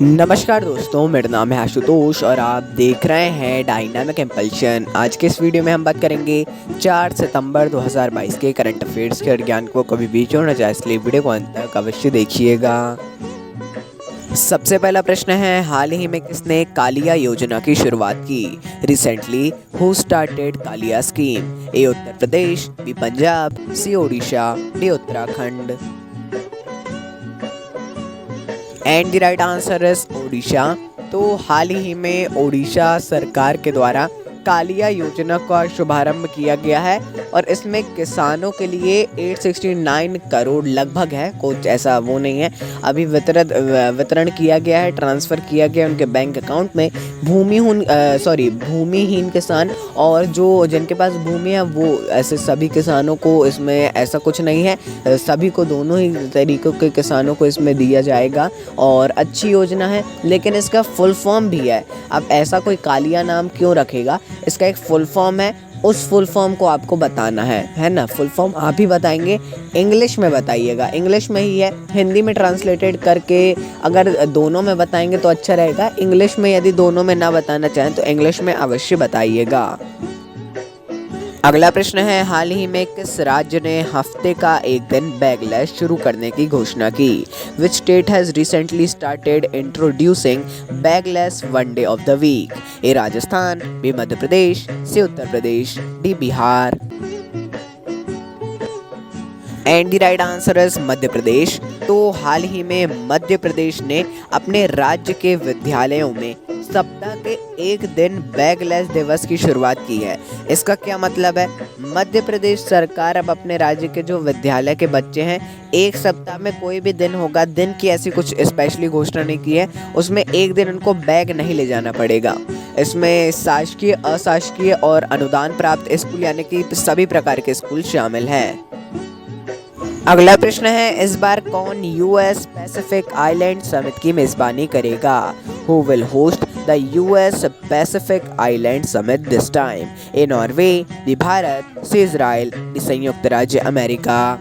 नमस्कार दोस्तों, मेरा नाम है आशुतोष और आप देख रहे हैं डायनामिक इम्पल्शन। आज के इस वीडियो में हम बात करेंगे 4 सितंबर 2022 के करंट अफेयर्स के। और ज्ञान को कभी भी छोड़ना चाहे इसलिए वीडियो को अंत तक अवश्य देखिएगा। सबसे पहला प्रश्न है, हाल ही में किसने कालिया योजना की शुरुआत की? Recently who started Kalia scheme? A Uttar Pradesh, B Punjab, C Odisha, D Uttarakhand. And the right answer is Odisha. तो हाल ही में ओडिशा सरकार के द्वारा कालिया योजना का शुभारंभ किया गया है और इसमें किसानों के लिए 869 करोड़ लगभग है, कुछ ऐसा वो नहीं है, अभी वितरण किया गया है, ट्रांसफ़र किया गया उनके बैंक अकाउंट में। भूमिहीन किसान और जो जिनके पास भूमि है वो ऐसे सभी किसानों को इसमें ऐसा कुछ नहीं है, सभी को दोनों ही तरीक़ों के किसानों को इसमें दिया जाएगा और अच्छी योजना है। लेकिन इसका फुल फॉर्म भी है। अब ऐसा कोई कालिया नाम क्यों रखेगा? इसका एक फुल फॉर्म है, उस फुल फॉर्म को आपको बताना है ना। फुल फॉर्म आप ही बताएंगे, इंग्लिश में बताइएगा, इंग्लिश में ही है। हिंदी में ट्रांसलेटेड करके अगर दोनों में बताएंगे तो अच्छा रहेगा। इंग्लिश में यदि दोनों में ना बताना चाहें तो इंग्लिश में अवश्य बताइएगा। अगला प्रश्न है, हाल ही में किस राज्य ने हफ्ते का एक दिन बैगलेस शुरू करने की घोषणा की? Which state has recently started introducing bagless one day of the week? A Rajasthan, B Madhya Pradesh, C Uttar Pradesh, D Bihar. And the right answer is Madhya Pradesh. तो हाल ही में मध्य प्रदेश ने अपने राज्य के विद्यालयों में सप्ताह के एक दिन बैगलेस दिवस की शुरुआत की है। इसका क्या मतलब है? मध्य प्रदेश सरकार अब अपने राज्य के जो विद्यालय के बच्चे हैं, एक सप्ताह में कोई भी दिन होगा, दिन की ऐसी कुछ स्पेशली घोषणा नहीं की है, उसमें एक दिन उनको बैग नहीं ले जाना पड़ेगा। इसमें शासकीय, अशासकीय और अनुदान प्राप्त स्कूल यानी कि सभी प्रकार के स्कूल शामिल हैं। अगला प्रश्न है, इस बार कौन यूएस पैसिफिक आइलैंड समिट की मेजबानी करेगा? Who will host the US Pacific Island Summit this time? A Norway, B Bharat, C Israel, D संयुक्त राज्य अमेरिका।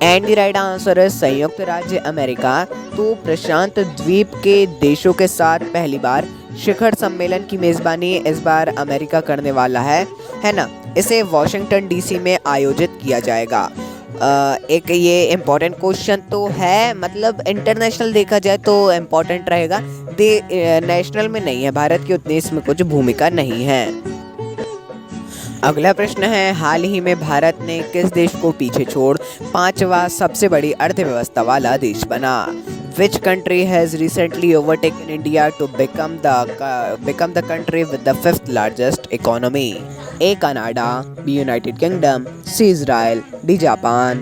एंड द राइट आंसर है संयुक्त राज्य अमेरिका। तो प्रशांत द्वीप के देशों के साथ पहली बार शिखर सम्मेलन की मेजबानी इस बार अमेरिका करने वाला है ना। इसे वॉशिंगटन डीसी में आयोजित किया जाएगा। एक ये इम्पोर्टेंट क्वेश्चन तो है, मतलब इंटरनेशनल देखा जाए तो इम्पोर्टेंट रहेगा, नेशनल में नहीं है, भारत की उतनी इसमें कुछ भूमिका नहीं है। अगला प्रश्न है, हाल ही में भारत ने किस देश को पीछे छोड़ 5वां सबसे बड़ी अर्थव्यवस्था वाला देश बना? Which country has recently overtaken India to become the country with the 5th largest economy? A. Canada, B. United kingdom, C. Israel, D. Japan.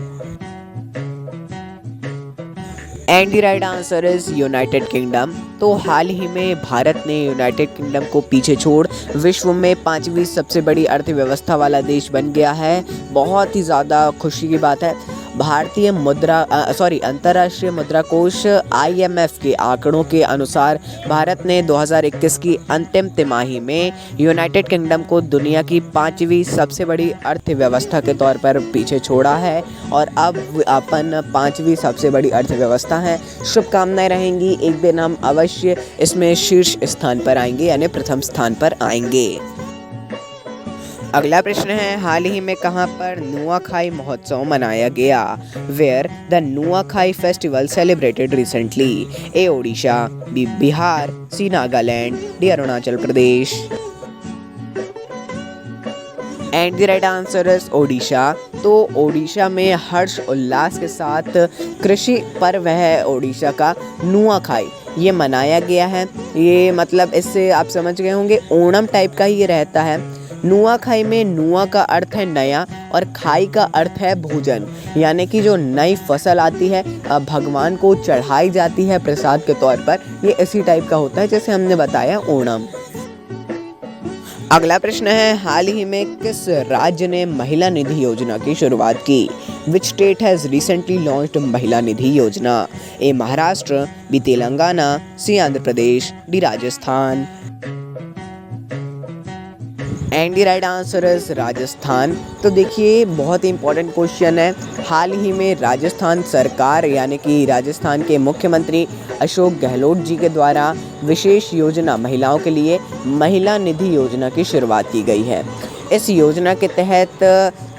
And the right answer is United kingdom. तो हाल ही में भारत ने United kingdom को पीछे छोड़ विश्व में 5वीं सबसे बड़ी अर्थव्यवस्था वाला देश बन गया है। बहुत ही ज़्यादा खुशी की बात है। अंतर्राष्ट्रीय मुद्रा कोष IMF के आंकड़ों के अनुसार भारत ने 2021 की अंतिम तिमाही में यूनाइटेड किंगडम को दुनिया की 5वीं सबसे बड़ी अर्थव्यवस्था के तौर पर पीछे छोड़ा है और अब अपन 5वीं सबसे बड़ी अर्थव्यवस्था है। शुभकामनाएं रहेंगी, एक दिन हम अवश्य इसमें शीर्ष स्थान पर आएंगे, यानी प्रथम स्थान पर आएंगे। अगला प्रश्न है, हाल ही में कहां पर नुआखाई महोत्सव मनाया गया? Where the Nuakhai festival celebrated recently? A Odisha, B Bihar, C Nagaland, D Arunachal Pradesh. And the right answer is Odisha. तो ओडिशा में हर्ष उल्लास के साथ कृषि पर्व है ओडिशा का नुआखाई, ये मनाया गया है। ये मतलब इससे आप समझ गए होंगे, ओणम टाइप का ही ये रहता है। नुआखाई में नुआ का अर्थ है नया और खाई का अर्थ है भोजन, यानी कि जो नई फसल आती है भगवान को चढ़ाई जाती है प्रसाद के तौर पर, ये इसी टाइप का होता है जैसे हमने बताया ओणम। अगला प्रश्न है, हाल ही में किस राज्य ने महिला निधि योजना की शुरुआत की? Which state has recently launched Mahila Nidhi Yojana? A Maharashtra, B Telangana, C Andhra Pradesh, D Rajasthan. And the right answer is Rajasthan. तो देखिए बहुत ही इंपॉर्टेंट क्वेश्चन है। हाल ही में राजस्थान सरकार यानी कि राजस्थान के मुख्यमंत्री अशोक गहलोत जी के द्वारा विशेष योजना महिलाओं के लिए महिला निधि योजना की शुरुआत की गई है। इस योजना के तहत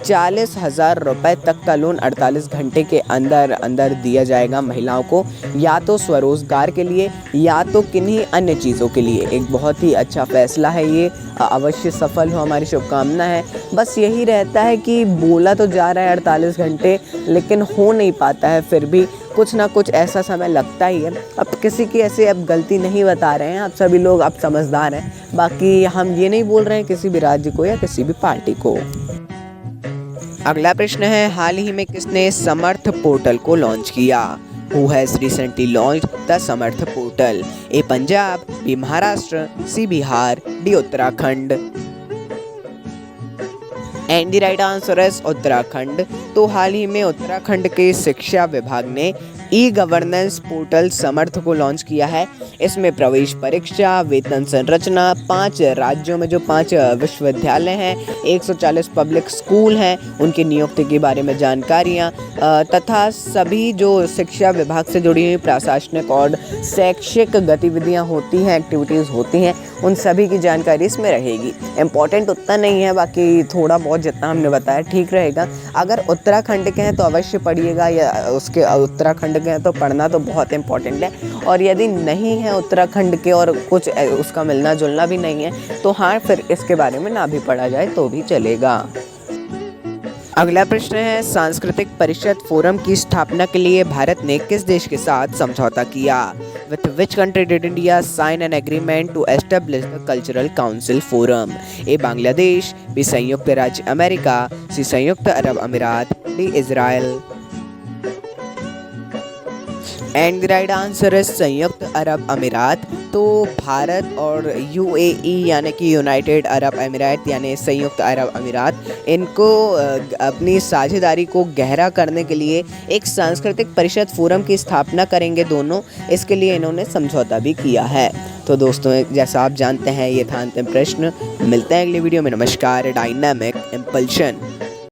40,000 रुपये तक का लोन 48 घंटे के अंदर अंदर दिया जाएगा महिलाओं को, या तो स्वरोजगार के लिए या तो किन्हीं अन्य चीज़ों के लिए। एक बहुत ही अच्छा फैसला है ये, अवश्य सफल हो, हमारी शुभकामना है। बस यही रहता है कि बोला तो जा रहा है 48 घंटे, लेकिन हो नहीं पाता है, फिर भी कुछ ना कुछ ऐसा समय लगता ही है। अब किसी की ऐसे अब गलती नहीं बता रहे हैं, आप सभी लोग अब समझदार हैं। बाकी हम ये नहीं बोल रहे हैं किसी भी राज्य को या किसी भी पार्टी को। अगला प्रश्न है, हाल ही में किसने समर्थ पोर्टल को लॉन्च किया? Who has recently launched the Samarth portal? A Punjab, B Maharashtra, C Bihar, D Uttarakhand. And the right answer is Uttarakhand. तो हाल ही में उत्तराखंड के शिक्षा विभाग ने ई गवर्नेंस पोर्टल समर्थ को लॉन्च किया है। इसमें प्रवेश परीक्षा, वेतन संरचना, 5 राज्यों में जो 5 विश्वविद्यालय हैं, 140 पब्लिक स्कूल हैं, उनकी नियुक्ति के बारे में जानकारियाँ तथा सभी जो शिक्षा विभाग से जुड़ी हुई प्रशासनिक और शैक्षिक गतिविधियाँ होती हैं, एक्टिविटीज़ होती हैं, उन सभी की जानकारी इसमें रहेगी। इम्पॉर्टेंट उतना नहीं है, बाकी थोड़ा बहुत जितना हमने बताया ठीक रहेगा। अगर उत्तराखंड के हैं तो अवश्य पढ़िएगा, या उसके उत्तराखंड के हैं तो पढ़ना तो बहुत इम्पॉर्टेंट है। और यदि नहीं है उत्तराखंड के और कुछ उसका मिलना जुलना भी नहीं है तो हाँ, फिर इसके बारे में ना भी पढ़ा जाए तो भी चलेगा। अगला प्रश्न है, सांस्कृतिक परिषद फोरम की स्थापना के लिए भारत ने किस देश के साथ समझौता किया? With which country did India sign an agreement to establish the Cultural Council Forum? A Bangladesh, B संयुक्त राज्य अमेरिका, सी संयुक्त अरब अमीरात, D Israel. And the right answer है संयुक्त अरब अमीरात। तो भारत और यूएई यानी कि यूनाइटेड अरब अमीरात यानी संयुक्त अरब अमीरात, इनको अपनी साझेदारी को गहरा करने के लिए एक सांस्कृतिक परिषद फोरम की स्थापना करेंगे दोनों। इसके लिए इन्होंने समझौता भी किया है। तो दोस्तों, जैसा आप जानते हैं ये था अंतिम प्रश्न। मिलते हैं अगली वीडियो में। नमस्कार। Dynamic impulsion.